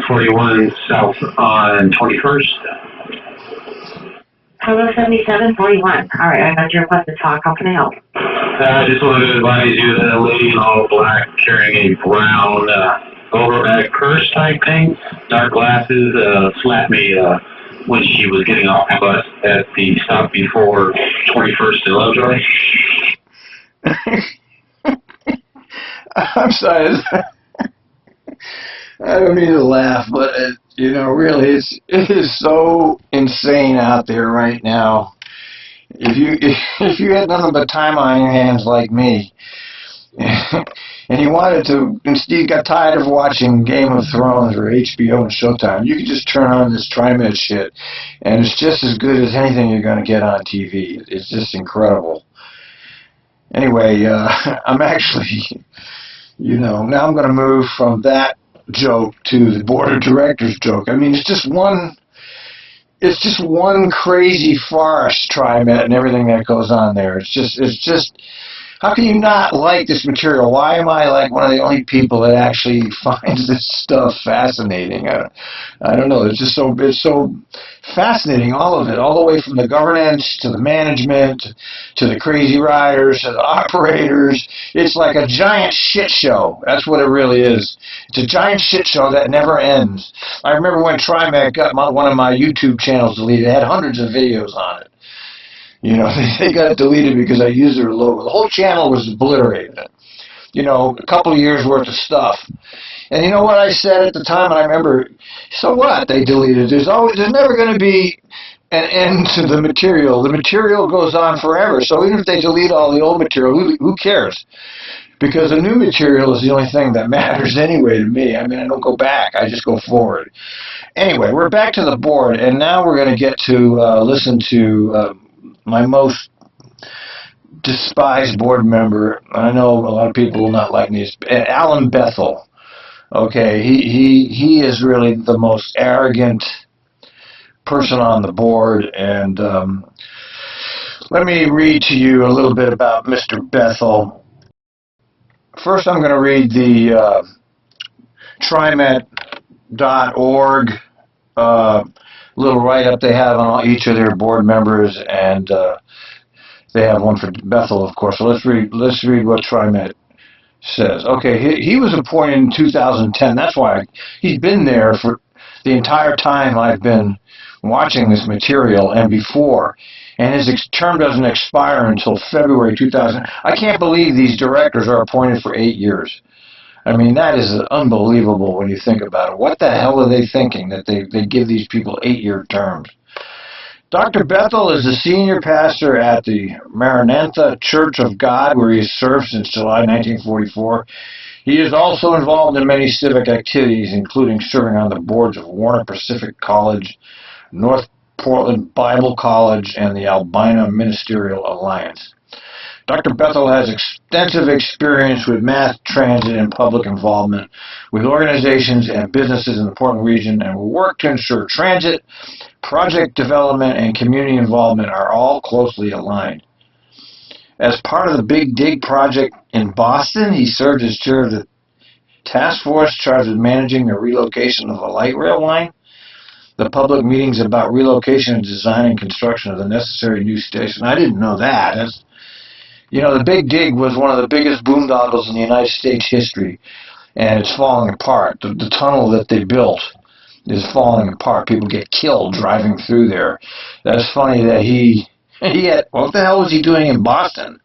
41 South on 21st. Hello, 7741. All right, I got your request to talk. How can I help? I just wanted to advise you that a lady in all black carrying a brown overbag purse type thing, dark glasses, slapped me when she was getting off the bus at the stop before 21st and Lovejoy. I'm sorry. I don't mean to laugh, but really, it is so insane out there right now. If you had nothing but time on your hands like me, and you wanted to, instead you got tired of watching Game of Thrones or HBO and Showtime, you could just turn on this TriMed shit, and it's just as good as anything you're going to get on TV. It's just incredible. Anyway, I'm actually, now I'm going to move from that joke to the board of directors joke. I mean, it's just one crazy farce, TriMet, and everything that goes on there. It's just, how can you not like this material? Why am I like one of the only people that actually finds this stuff fascinating? I don't know. It's so fascinating, all of it, all the way from the governance to the management to the crazy riders to the operators. It's like a giant shit show. That's what it really is. It's a giant shit show that never ends. I remember when TriMet got one of my YouTube channels deleted. It had hundreds of videos on it. They got it deleted because I used their logo. The whole channel was obliterated. A couple of years worth of stuff. And you know what I said at the time? I remember, so what? They deleted it. There's never going to be an end to the material. The material goes on forever. So even if they delete all the old material, who cares? Because the new material is the only thing that matters anyway to me. I mean, I don't go back. I just go forward. Anyway, we're back to the board, and now we're going to get to listen to my most despised board member. I know a lot of people will not like me. Alan Bethel. Okay, he is really the most arrogant person on the board, and let me read to you a little bit about Mr. Bethel. First, I'm going to read the TriMet.org little write-up they have on each of their board members, and they have one for Bethel, of course. So let's read what TriMet says. Okay, he was appointed in 2010. That's why he's been there for the entire time I've been watching this material and before. And his term doesn't expire until February 2000. I can't believe these directors are appointed for 8 years. I mean, that is unbelievable when you think about it. What the hell are they thinking that they give these people 8-year terms? Dr. Bethel is the senior pastor at the Maranatha Church of God, where he has served since July 1944. He is also involved in many civic activities, including serving on the boards of Warner Pacific College, North Portland Bible College, and the Albina Ministerial Alliance. Dr. Bethel has extensive experience with mass transit and public involvement with organizations and businesses in the Portland region, and will work to ensure transit, project development, and community involvement are all closely aligned. As part of the Big Dig project in Boston, he served as chair of the task force charged with managing the relocation of the light rail line, the public meetings about relocation and design and construction of the necessary new station. I didn't know that. The Big Dig was one of the biggest boondoggles in the United States history, and it's falling apart. The tunnel that they built is falling apart. People get killed driving through there. That's funny that he had, what the hell was he doing in Boston?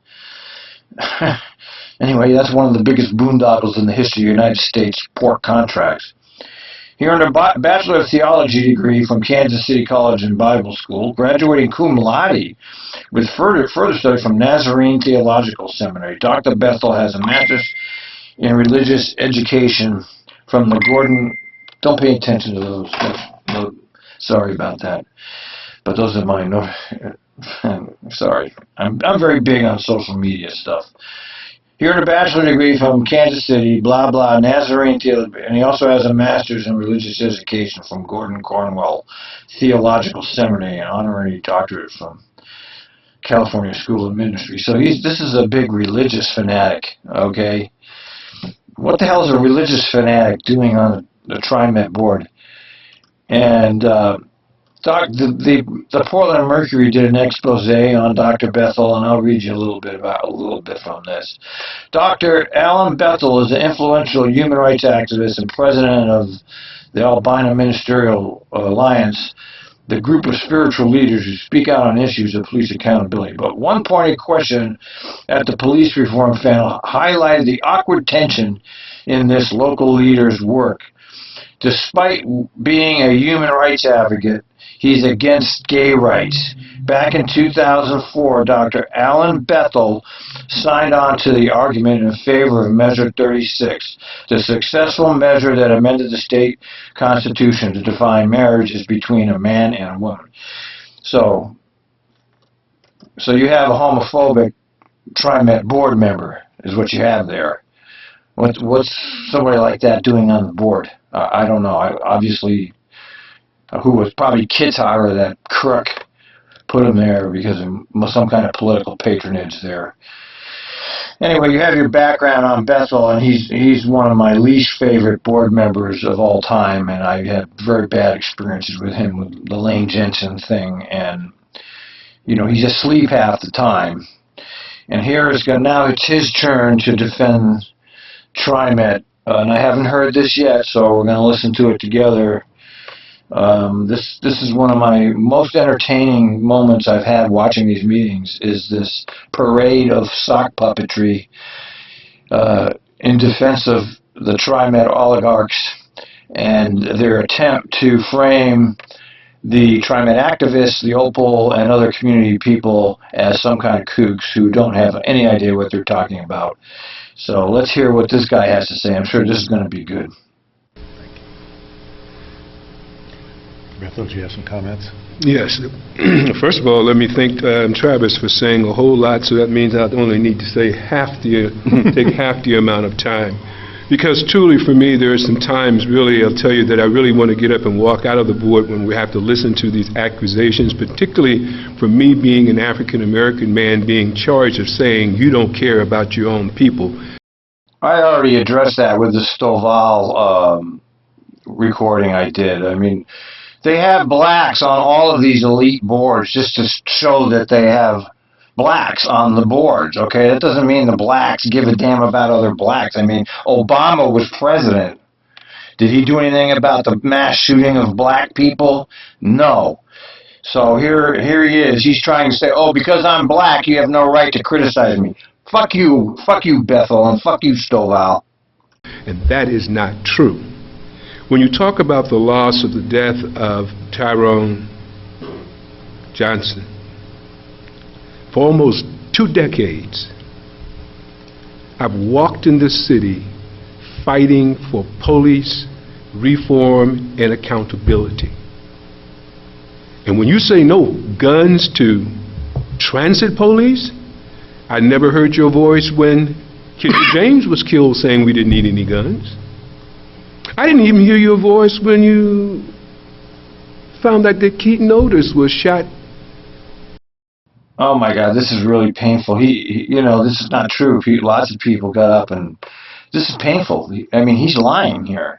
Anyway, that's one of the biggest boondoggles in the history of the United States port contracts. He earned a Bachelor of Theology degree from Kansas City College and Bible School, graduating cum laude with further study from Nazarene Theological Seminary. Dr. Bethel has a master's in religious education from the Gordon. Don't pay attention to those. No, sorry about that. But those are my no. Sorry, I'm very big on social media stuff. He earned a bachelor degree from Kansas City, blah, blah, Nazarene Theology, and he also has a master's in religious education from Gordon Cornwell Theological Seminary and honorary doctorate from California School of Ministry. So this is a big religious fanatic, okay? What the hell is a religious fanatic doing on TriMet board. And the Portland Mercury did an expose on Dr. Bethel, and I'll read you a little bit from this. Dr. Alan Bethel is an influential human rights activist and president of the Albino Ministerial Alliance, the group of spiritual leaders who speak out on issues of police accountability. But one pointed question at the police reform panel highlighted the awkward tension in this local leader's work. Despite being a human rights advocate, he's against gay rights. Back in 2004, Dr. Alan Bethel signed on to the argument in favor of Measure 36, the successful measure that amended the state constitution to define marriage as between a man and a woman. So you have a homophobic TriMet board member, is what you have there. What's somebody like that doing on the board? I don't know. Obviously, who was probably Kitzhaber, that crook, put him there because of some kind of political patronage there. Anyway, you have your background on Bethel, and he's one of my least favorite board members of all time, and I had very bad experiences with him with the Lane Jensen thing, and he's asleep half the time. And now it's his turn to defend TriMet, and I haven't heard this yet, so we're going to listen to it together. This is one of my most entertaining moments I've had watching these meetings, is this parade of sock puppetry in defense of the TriMet oligarchs and their attempt to frame the TriMet activists, the Opal, and other community people as some kind of kooks who don't have any idea what they're talking about. So let's hear what this guy has to say. I'm sure this is going to be good. Bethel, do you have some comments? Yes. First of all, let me thank Travis for saying a whole lot, so that means I only need to say take half the amount of time. Because truly for me, there are some times, really, I'll tell you, that I really want to get up and walk out of the board when we have to listen to these accusations, particularly for me being an African-American man being charged of saying you don't care about your own people. I already addressed that with the Stovall recording I did. I mean, they have blacks on all of these elite boards just to show that they have blacks on the boards, okay? That doesn't mean the blacks give a damn about other blacks. I mean, Obama was president. Did he do anything about the mass shooting of black people? No. So here he is. He's trying to say, oh, because I'm black, you have no right to criticize me. Fuck you, Bethel, and fuck you, Stovall. And that is not true. When you talk about the loss of the death of Tyrone Johnson, for almost 2 decades, I've walked in this city fighting for police reform and accountability. And when you say no guns to transit police, I never heard your voice when Kidney James was killed saying we didn't need any guns. I didn't even hear your voice when you found out that Keaton Otis was shot. Oh my God, this is really painful. He this is not true. Lots of people got up, and this is painful. I mean, he's lying here.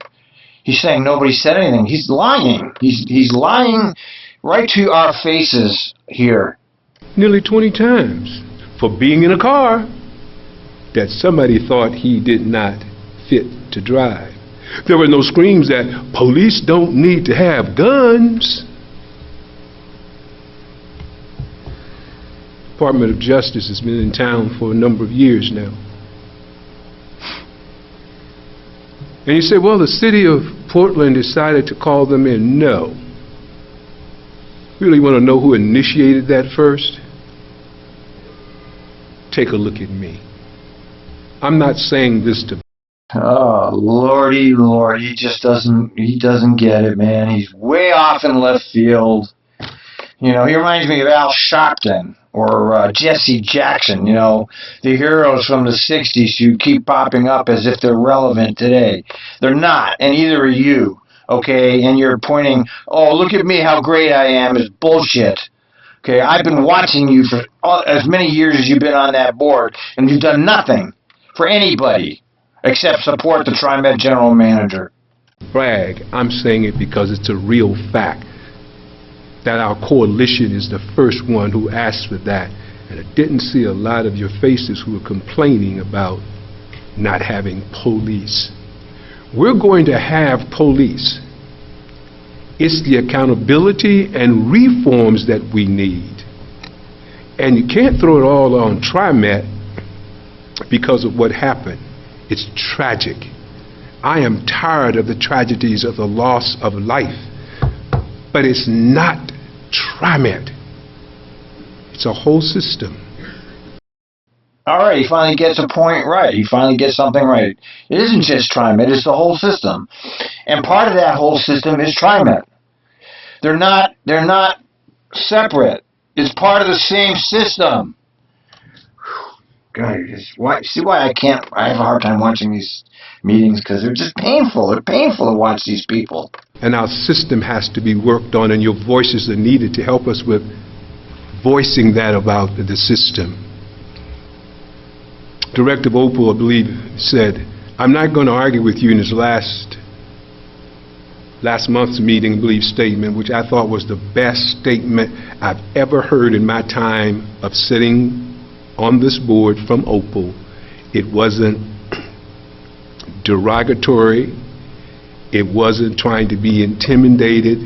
He's saying nobody said anything. He's lying. He's lying right to our faces here. Nearly 20 times for being in a car that somebody thought he did not fit to drive. There were no screams that police don't need to have guns. Department of Justice has been in town for a number of years now. And you say, well, the city of Portland decided to call them in. No. Really want to know who initiated that first? Take a look at me. I'm not saying this to... Oh, Lordy, Lord, he doesn't get it, man. He's way off in left field. He reminds me of Al Sharpton or Jesse Jackson, the heroes from the 60s who keep popping up as if they're relevant today. They're not, and neither are you, okay? And you're pointing, oh, look at me, how great I am, is bullshit. Okay, I've been watching you for as many years as you've been on that board, and you've done nothing for anybody except support the TriMet general manager. brag. I'm saying it because it's a real fact that our coalition is the first one who asked for that. And I didn't see a lot of your faces who were complaining about not having police. We're going to have police. It's the accountability and reforms that we need. And you can't throw it all on TriMet because of what happened. It's tragic. I am tired of the tragedies of the loss of life. But it's not TriMet. It's a whole system. All right, he finally gets a point right. He finally gets something right. It isn't just TriMet, it's the whole system. And part of that whole system is TriMet. They're not separate. It's part of the same system. God, see why I have a hard time watching these meetings, because they're just painful. They're painful to watch these people. And our system has to be worked on, and your voices are needed to help us with voicing that about the system. Director Opal, I believe, said, I'm not going to argue with you in his last month's meeting, I believe, statement, which I thought was the best statement I've ever heard in my time of sitting on this board from Opal. It wasn't derogatory. It wasn't trying to be intimidated.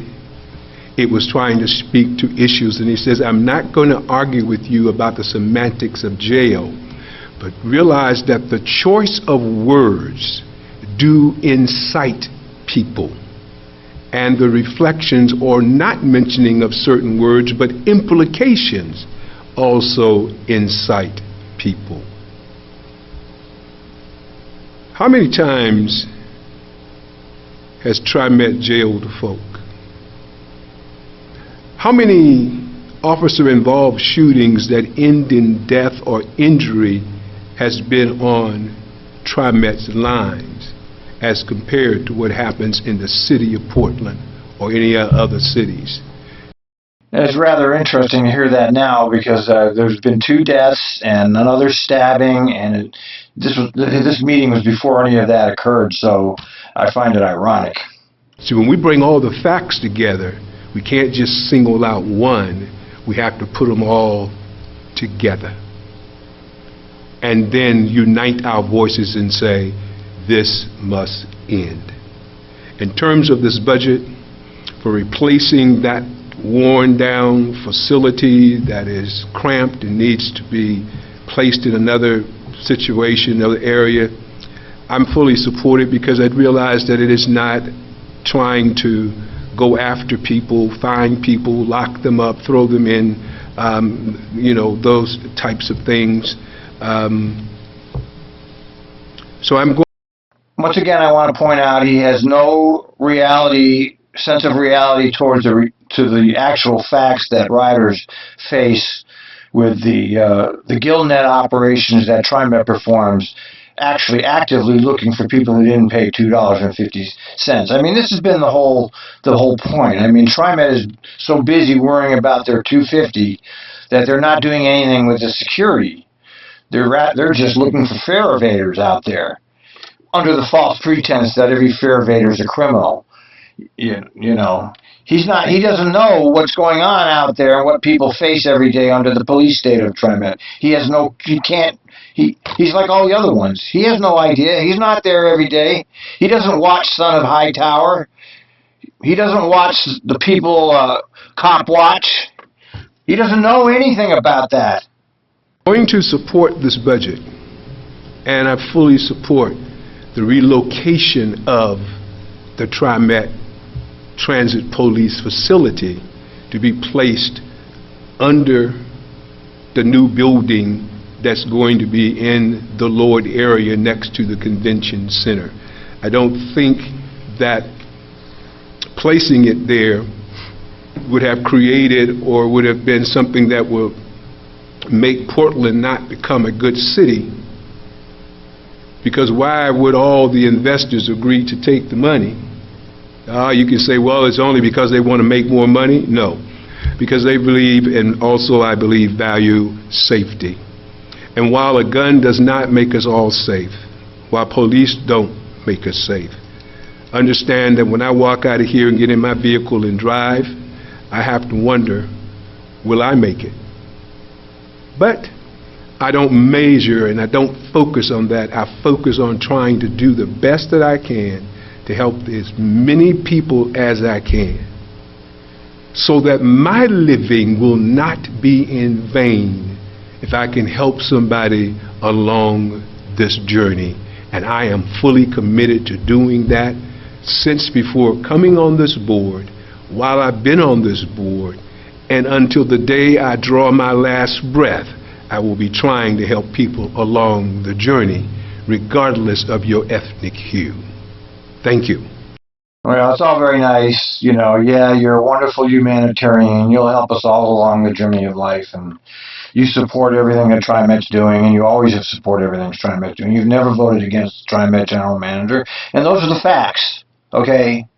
It was trying to speak to issues. And he says, I'm not going to argue with you about the semantics of jail, but realize that the choice of words do incite people. And the reflections or not mentioning of certain words, but implications, also incite people. How many times has TriMet jailed folk? How many officer-involved shootings that end in death or injury has been on TriMet's lines as compared to what happens in the city of Portland or any other cities? It's rather interesting to hear that now, because there's been 2 deaths and another stabbing, and this meeting was before any of that occurred, so I find it ironic. See, when we bring all the facts together, we can't just single out one. We have to put them all together. And then unite our voices and say, this must end. In terms of this budget, for replacing that worn down facility that is cramped and needs to be placed in another situation, another area, I'm fully supported, because I realize that it is not trying to go after people, find people, lock them up, throw them in, those types of things. So I'm going. Once again, I want to point out he has no sense of reality towards to the actual facts that riders face with the GillNet operations that TriMet performs, actually actively looking for people who didn't pay $2.50. I mean, this has been the whole point. I mean, TriMet is so busy worrying about their $2.50 that they're not doing anything with the security. They're just looking for fare evaders out there, under the false pretense that every fare evader is a criminal. You know, he doesn't know what's going on out there and what people face every day under the police state of TriMet. He's like all the other ones. He has no idea. He's not there every day. He doesn't watch Son of Hightower. He doesn't watch the people cop watch. He doesn't know anything about that. I'm going to support this budget, and I fully support the relocation of the TriMet Transit Police facility to be placed under the new building that's going to be in the Lord area next to the convention center. I don't think that placing it there would have created or would have been something that would make Portland not become a good city, because why would all the investors agree to take the money? You can say, well, it's only because they want to make more money. No, because they believe, and also I believe, value safety. And while a gun does not make us all safe, while police don't make us safe, understand that when I walk out of here and get in my vehicle and drive, I have to wonder, will I make it? But I don't measure and I don't focus on that. I focus on trying to do the best that I can to help as many people as I can, so that my living will not be in vain if I can help somebody along this journey. And I am fully committed to doing that since before coming on this board, while I've been on this board, and until the day I draw my last breath. I will be trying to help people along the journey, regardless of your ethnic hue. Thank you. Well, it's all very nice. You know, yeah, you're a wonderful humanitarian. You'll help us all along the journey of life, and you support everything that TriMet's doing, and you always have supported everything TriMet's doing. You've never voted against the TriMet general manager, and those are the facts, okay?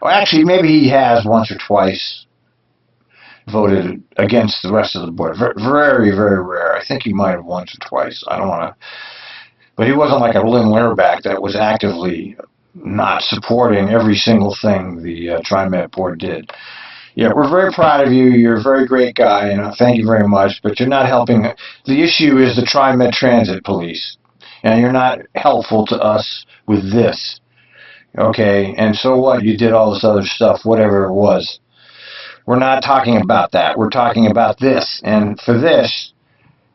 Well, actually, maybe he has once or twice voted against the rest of the board. Very, very rare. I think he might have once or twice. I don't want to... But he wasn't like a Lynn Learback that was actively not supporting every single thing the TriMet board did. Yeah, we're very proud of you. You're a very great guy, and thank you very much, but you're not helping. The issue is the TriMet Transit Police, and you're not helpful to us with this. Okay, and so what? You did all this other stuff, whatever it was. We're not talking about that. We're talking about this. And for this,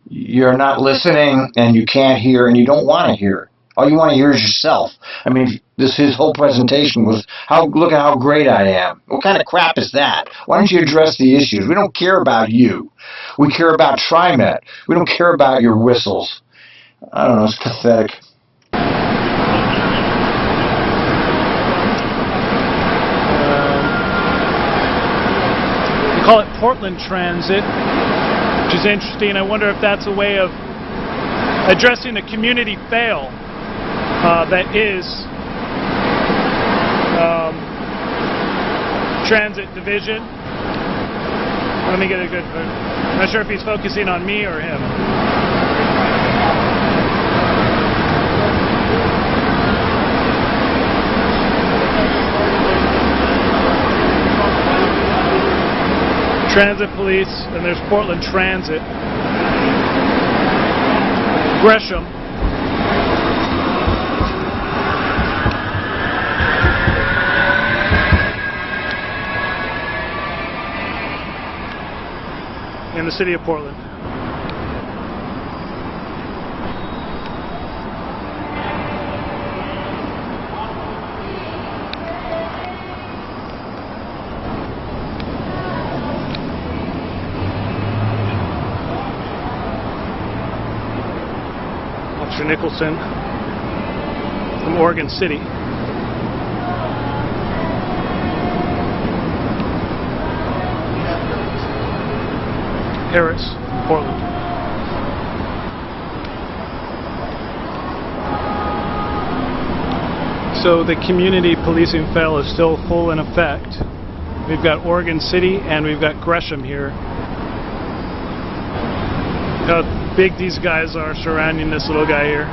you're not listening, and you can't hear, and you don't want to hear. All you want to hear is yourself. I mean, his whole presentation was, look at how great I am. What kind of crap is that? Why don't you address the issues? We don't care about you. We care about TriMet. We don't care about your whistles. I don't know, it's pathetic. Call it Portland Transit, which is interesting. I wonder if that's a way of addressing the community fail that is transit division. Let me get a good... I'm not sure if he's focusing on me or him. Transit Police, and there's Portland Transit. Gresham. In the city of Portland. Officer Nicholson from Oregon City. Harris, Portland. So the community policing fail is still full in effect. We've got Oregon City and we've got Gresham here. How big these guys are surrounding this little guy here.